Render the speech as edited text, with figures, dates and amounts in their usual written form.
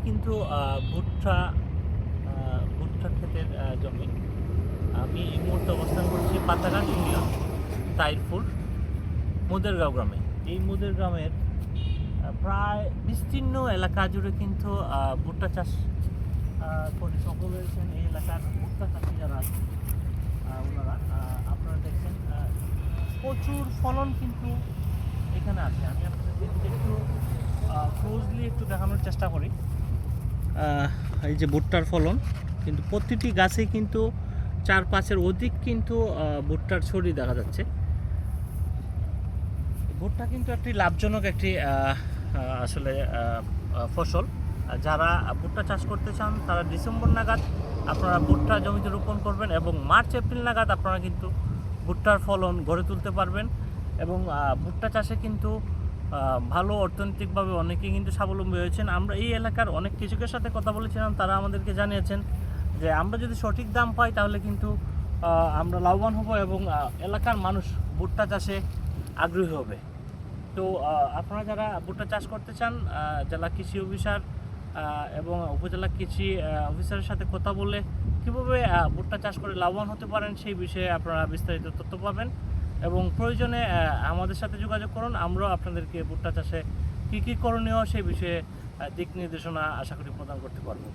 কিন্তু ভুট্টা ভুট্টা ক্ষেতের জমি। আমি এই মুহূর্তে অবস্থান করছি পাতাগান ইউনিয়ন তাইরপুর মুদেরগাঁও গ্রামে। এই মুদেরগাঁওয়ের প্রায় বিস্তীর্ণ এলাকা জুড়ে কিন্তু ভুট্টা চাষ করে সফল হয়েছেন এই এলাকার ভুট্টা চাষি যারা আছেন ওনারা। আপনারা দেখছেন প্রচুর ফলন কিন্তু এখানে আছে। আমি আপনাদের একটু ক্লোজলি একটু দেখানোর চেষ্টা করি। এই যে ভুট্টার ফলন কিন্তু প্রতিটি গাছে কিন্তু 4-5-এর অধিক কিন্তু ভুট্টার ছড়ি দেখা যাচ্ছে। ভুট্টা কিন্তু একটি লাভজনক একটি আসলে ফসল। যারা ভুট্টা চাষ করতে চান তারা ডিসেম্বর নাগাদ আপনারা ভুট্টা জমিতে রোপণ করবেন এবং মার্চ-এপ্রিল নাগাদ আপনারা কিন্তু ভুট্টার ফলন গড়ে তুলতে পারবেন। এবং ভুট্টা চাষে কিন্তু ভালো অর্থনৈতিকভাবে অনেকেই কিন্তু স্বাবলম্বী হয়েছেন। আমরা এই এলাকার অনেক কৃষকের সাথে কথা বলেছিলাম, তারা আমাদেরকে জানিয়েছেন যে আমরা যদি সঠিক দাম পাই তাহলে কিন্তু আমরা লাভবান হব এবং এলাকার মানুষ ভুট্টা চাষে আগ্রহী হবে। তো আপনারা যারা ভুট্টা চাষ করতে চান জেলা কৃষি অফিসার এবং উপজেলা কৃষি অফিসারের সাথে কথা বলে কীভাবে ভুট্টা চাষ করে লাভবান হতে পারেন সেই বিষয়ে আপনারা বিস্তারিত তথ্য পাবেন এবং প্রয়োজনে আমাদের সাথে যোগাযোগ করুন। আমরাও আপনাদেরকে ভুট্টা চাষে কী কী করণীয় সেই বিষয়ে দিক নির্দেশনা আশা করি প্রদান করতে পারবো।